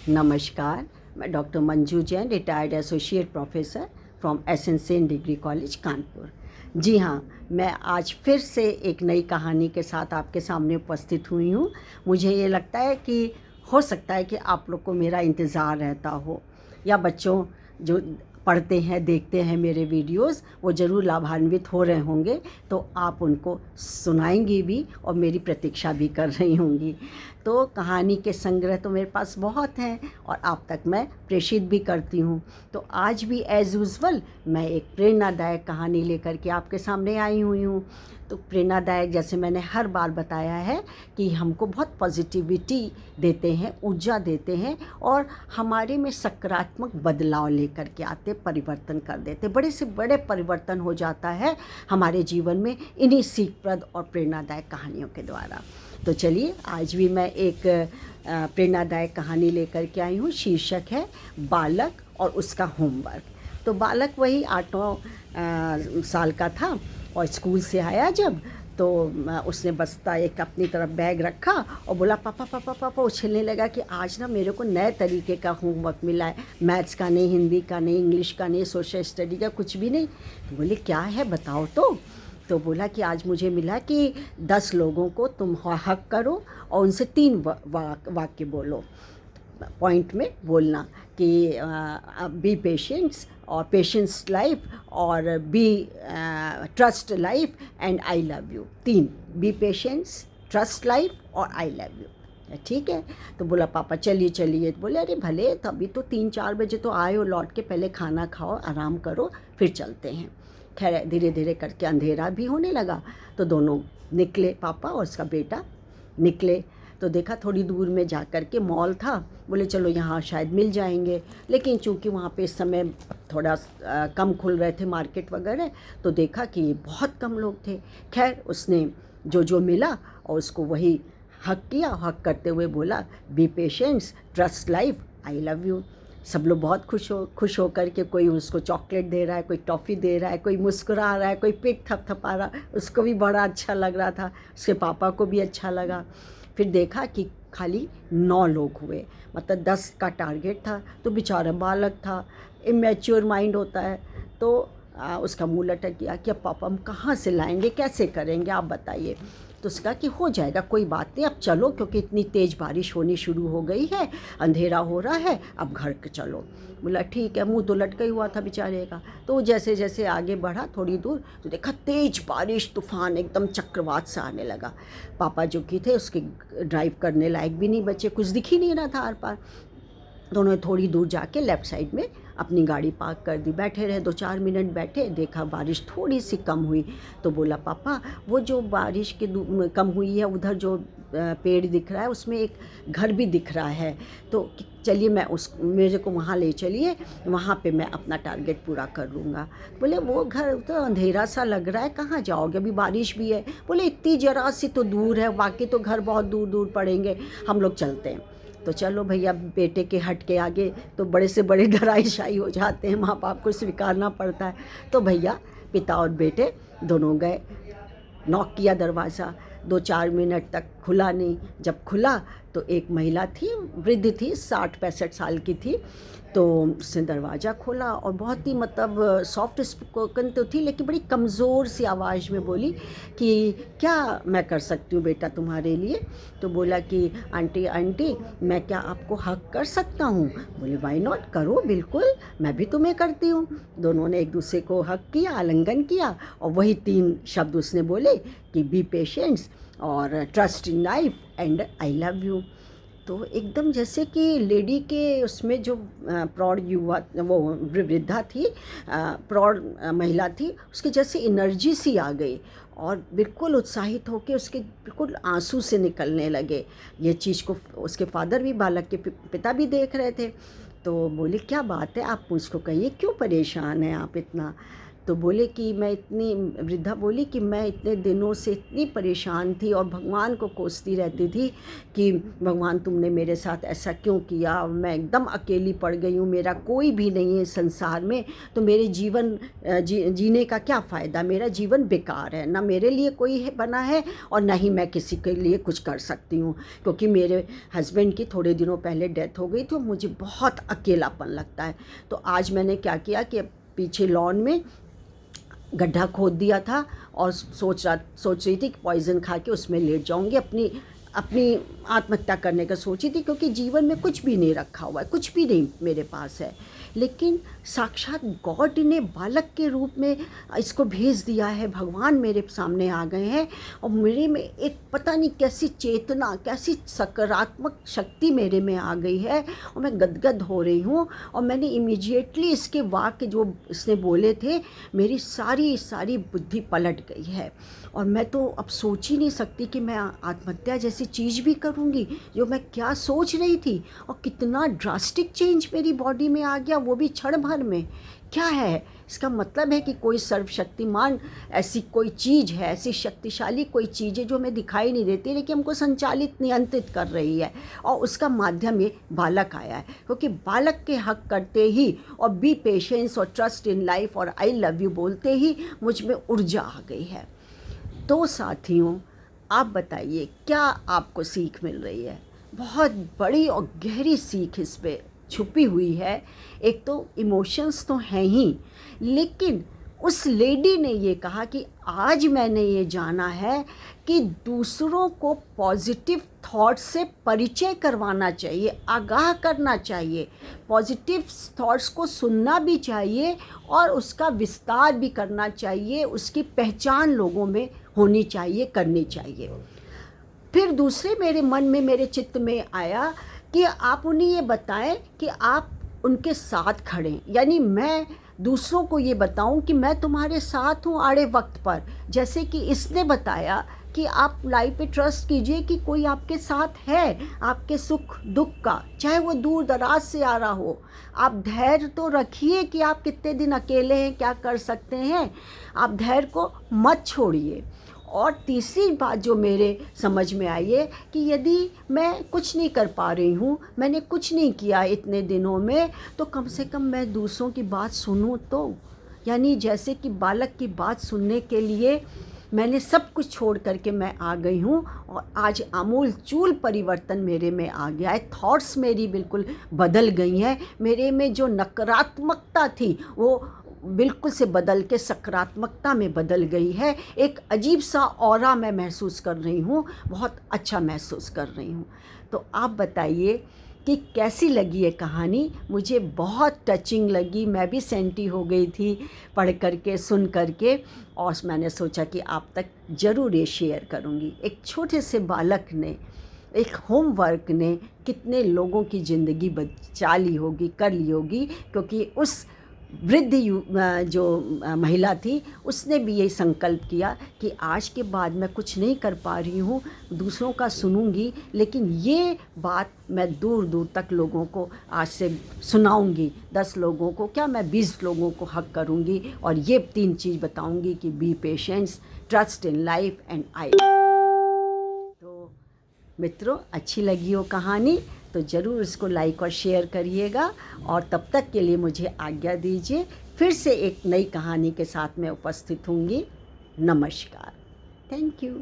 नमस्कार। मैं doctor Manju Jain, retired associate professor from S N Sen degree college Kanpur. जी हाँ, मैं आज फिर से एक नई कहानी के साथ आपके सामने उपस्थित हुई हूँ। मुझे ये लगता है कि हो सकता है कि आप लोग को मेरा इंतज़ार रहता हो, या बच्चों जो पढ़ते हैं, देखते हैं मेरे वीडियोस, वो ज़रूर लाभान्वित हो रहे होंगे, तो आप उनको सुनाएंगी भी और मेरी प्रतीक्षा भी कर रही होंगी। तो कहानी के संग्रह तो मेरे पास बहुत हैं और आप तक मैं प्रेषित भी करती हूँ। तो आज भी एज़ यूज़ुअल मैं एक प्रेरणादायक कहानी लेकर के आपके सामने आई हुई हूँ। तो प्रेरणादायक, जैसे मैंने हर बार बताया है, कि हमको बहुत पॉजिटिविटी देते हैं, ऊर्जा देते हैं और हमारे में सकारात्मक बदलाव लेकर के आते, परिवर्तन कर देते। बड़े से बड़े परिवर्तन हो जाता है हमारे जीवन में इन्हीं सीखप्रद और प्रेरणादायक कहानियों के द्वारा। तो चलिए, आज भी मैं एक प्रेरणादायक कहानी लेकर के आई हूँ। शीर्षक है बालक और उसका होमवर्क। तो बालक वही 8 साल का था और स्कूल से आया जब, तो उसने बस्ता एक अपनी तरफ बैग रखा और बोला पापा पापा पापा। उछलने लगा कि आज ना मेरे को नए तरीके का होमवर्क मिला है, मैथ्स का नहीं, हिंदी का नहीं, इंग्लिश का नहीं, सोशल स्टडी का कुछ भी नहीं। तो बोले क्या है बताओ तो बोला कि आज मुझे मिला कि 10 लोगों को तुम हक करो और उनसे 3 वाक्य बोलो, पॉइंट में बोलना कि बी पेशेंट्स और पेशेंस लाइफ और be trust life and I love you. 3, be patients, trust life और आई लव यू। ठीक है। तो बोला पापा चलिए चलिए। तो बोले अरे भले, तो अभी तो 3-4 बजे तो आए हो, लौट के पहले खाना खाओ, आराम करो, फिर चलते हैं। खैर धीरे धीरे करके अंधेरा भी होने लगा, तो दोनों निकले, पापा और उसका बेटा निकले। तो देखा थोड़ी दूर में जा कर के मॉल था, बोले चलो यहाँ शायद मिल जाएंगे। लेकिन चूंकि वहाँ पे इस समय थोड़ा कम खुल रहे थे मार्केट वगैरह, तो देखा कि बहुत कम लोग थे। खैर उसने जो मिला और उसको वही हक किया, हक करते हुए बोला be patients, trust life, I love you. सब लोग बहुत खुश हो कर के, कोई उसको चॉकलेट दे रहा है, कोई टॉफ़ी दे रहा है, कोई मुस्कुरा रहा है, कोई पीठ थपथपा रहा। उसको भी बड़ा अच्छा लग रहा था, उसके पापा को भी अच्छा लगा। फिर देखा कि खाली 9 लोग हुए, मतलब 10 का टारगेट था। तो बेचारा बालक था, इमेच्योर माइंड होता है, तो उसका मुँह लटक गया कि अब पापा हम कहाँ से लाएंगे, कैसे करेंगे, आप बताइए। तो उसका कि हो जाएगा, कोई बात नहीं, अब चलो, क्योंकि इतनी तेज़ बारिश होनी शुरू हो गई है, अंधेरा हो रहा है, अब घर के चलो। बोला ठीक है, मुंह तो लटका ही हुआ था बेचारे का। तो जैसे जैसे आगे बढ़ा थोड़ी दूर, तो देखा तेज बारिश, तूफान, एकदम चक्रवात सा आने लगा। पापा जो कि थे उसके ड्राइव करने लायक भी नहीं बचे, कुछ दिख ही नहीं रहा था आर पार। दोनों थोड़ी दूर जाके लेफ़्ट साइड में अपनी गाड़ी पार्क कर दी, बैठे रहे, 2-4 मिनट बैठे, देखा बारिश थोड़ी सी कम हुई। तो बोला पापा वो जो बारिश के कम हुई है, उधर जो पेड़ दिख रहा है उसमें एक घर भी दिख रहा है, तो चलिए मैं मेरे को वहाँ ले चलिए, वहाँ पे मैं अपना टारगेट पूरा कर लूँगा। बोले वो घर तो अंधेरा सा लग रहा है, कहाँ जाओगे, अभी बारिश भी है। बोले इतनी जरा सी तो दूर है, बाकी तो घर बहुत दूर दूर पड़ेंगे, हम लोग चलते हैं। तो चलो भैया, बेटे के हट के आगे तो बड़े से बड़े डराई हो जाते हैं, माँ बाप को स्वीकारना पड़ता है। तो भैया पिता और बेटे दोनों गए, नॉक किया दरवाज़ा, 2-4 मिनट तक खुला नहीं। जब खुला तो एक महिला थी, वृद्ध थी, 60-65 साल की थी। तो उसने दरवाज़ा खोला और बहुत ही मतलब सॉफ्ट स्पोकन तो थी, लेकिन बड़ी कमज़ोर सी आवाज़ में बोली कि क्या मैं कर सकती हूँ बेटा तुम्हारे लिए। तो बोला कि आंटी आंटी, मैं क्या आपको हक कर सकता हूँ। बोले वाई नॉट, करो बिल्कुल, मैं भी तुम्हें करती हूँ। दोनों ने एक दूसरे को हक किया, आलिंगन किया, और वही 3 शब्द उसने बोले कि बी पेशेंट्स और trust in life and I love you. तो एकदम जैसे कि लेडी के उसमें जो प्रौढ़ युवा, वो वृद्धा थी, प्रौढ़ महिला थी, उसके जैसे एनर्जी सी आ गई और बिल्कुल उत्साहित होकर उसके बिल्कुल आंसू से निकलने लगे। ये चीज़ को उसके फादर भी, बालक के पिता भी देख रहे थे। तो बोले क्या बात है, आप मुझको कहिए, क्यों परेशान हैं आप इतना। तो बोले कि मैं इतनी वृद्धा बोली कि मैं इतने दिनों से इतनी परेशान थी और भगवान को कोसती रहती थी कि भगवान तुमने मेरे साथ ऐसा क्यों किया, मैं एकदम अकेली पड़ गई हूँ, मेरा कोई भी नहीं है संसार में, तो मेरे जीवन जीने का क्या फ़ायदा, मेरा जीवन बेकार है, ना मेरे लिए कोई बना है और ना ही मैं किसी के लिए कुछ कर सकती हूँ, क्योंकि मेरे हस्बैंड की थोड़े दिनों पहले डेथ हो गई तो मुझे बहुत अकेलापन लगता है। तो आज मैंने क्या किया कि पीछे लॉन में गड्ढा खोद दिया था और सोच रही थी कि पॉइज़न खा के उसमें लेट जाऊंगी, अपनी आत्महत्या करने का सोची थी, क्योंकि जीवन में कुछ भी नहीं रखा हुआ है, कुछ भी नहीं मेरे पास है। लेकिन साक्षात गॉड ने बालक के रूप में इसको भेज दिया है, भगवान मेरे सामने आ गए हैं और मेरे में एक पता नहीं कैसी चेतना, कैसी सकारात्मक शक्ति मेरे में आ गई है और मैं गदगद हो रही हूँ। और मैंने इमीडिएटली इसके वाक्य जो इसने बोले थे, मेरी सारी बुद्धि पलट गई है और मैं तो अब सोच ही नहीं सकती कि मैं आत्महत्या जैसी चीज़ भी करूँगी, जो मैं क्या सोच रही थी। और कितना ड्रास्टिक चेंज मेरी बॉडी में आ गया, वो भी क्षण भर में। क्या है इसका मतलब है कि कोई सर्वशक्तिमान ऐसी कोई चीज़ है, ऐसी शक्तिशाली कोई चीज़ है जो हमें दिखाई नहीं देती लेकिन हमको संचालित नियंत्रित कर रही है, और उसका माध्यम ये बालक आया है। क्योंकि बालक के हक करते ही और बी पेशेंस और ट्रस्ट इन लाइफ और आई लव यू बोलते ही मुझ में ऊर्जा आ गई है। तो साथियों, आप बताइए क्या आपको सीख मिल रही है? बहुत बड़ी और गहरी सीख इस पे छुपी हुई है। एक तो इमोशंस तो हैं ही, लेकिन उस लेडी ने ये कहा कि आज मैंने ये जाना है कि दूसरों को पॉजिटिव थॉट्स से परिचय करवाना चाहिए, आगाह करना चाहिए, पॉजिटिव थॉट्स को सुनना भी चाहिए और उसका विस्तार भी करना चाहिए, उसकी पहचान लोगों में होनी चाहिए, करनी चाहिए। फिर दूसरे मेरे मन में, मेरे चित्त में आया कि आप उन्हें ये बताएं कि आप उनके साथ खड़ें, यानी मैं दूसरों को ये बताऊं कि मैं तुम्हारे साथ हूँ आड़े वक्त पर। जैसे कि इसने बताया कि आप लाइफ पे ट्रस्ट कीजिए कि कोई आपके साथ है, आपके सुख दुख का, चाहे वो दूर दराज से आ रहा हो। आप धैर्य तो रखिए कि आप कितने दिन अकेले हैं, क्या कर सकते हैं, आप धैर्य को मत छोड़िए। और तीसरी बात जो मेरे समझ में आई है कि यदि मैं कुछ नहीं कर पा रही हूँ, मैंने कुछ नहीं किया इतने दिनों में, तो कम से कम मैं दूसरों की बात सुनूँ तो। यानी जैसे कि बालक की बात सुनने के लिए मैंने सब कुछ छोड़ करके मैं आ गई हूँ और आज आमूल चूल परिवर्तन मेरे में आ गया है। थॉट्स मेरी बिल्कुल बदल गई हैं, मेरे में जो नकारात्मकता थी वो बिल्कुल से बदल के सकारात्मकता में बदल गई है। एक अजीब सा ऑरा मैं महसूस कर रही हूँ, बहुत अच्छा महसूस कर रही हूँ। तो आप बताइए कि कैसी लगी ये कहानी? मुझे बहुत टचिंग लगी, मैं भी सेंटी हो गई थी पढ़ करके, सुन करके, और मैंने सोचा कि आप तक ज़रूर ये शेयर करूँगी। एक छोटे से बालक ने, एक होमवर्क ने कितने लोगों की ज़िंदगी बचा ली होगी, कर ली होगी, क्योंकि उस वृद्ध जो महिला थी उसने भी ये संकल्प किया कि आज के बाद मैं कुछ नहीं कर पा रही हूँ, दूसरों का सुनूंगी, लेकिन ये बात मैं दूर दूर तक लोगों को आज से सुनाऊंगी। 10 लोगों को क्या, मैं 20 लोगों को हक करूंगी और ये 3 चीज़ बताऊंगी कि B patience, trust in life and आई। तो मित्रों, अच्छी लगी हो कहानी तो ज़रूर इसको लाइक और शेयर करिएगा, और तब तक के लिए मुझे आज्ञा दीजिए। फिर से एक नई कहानी के साथ मैं उपस्थित होंगी। नमस्कार। Thank you.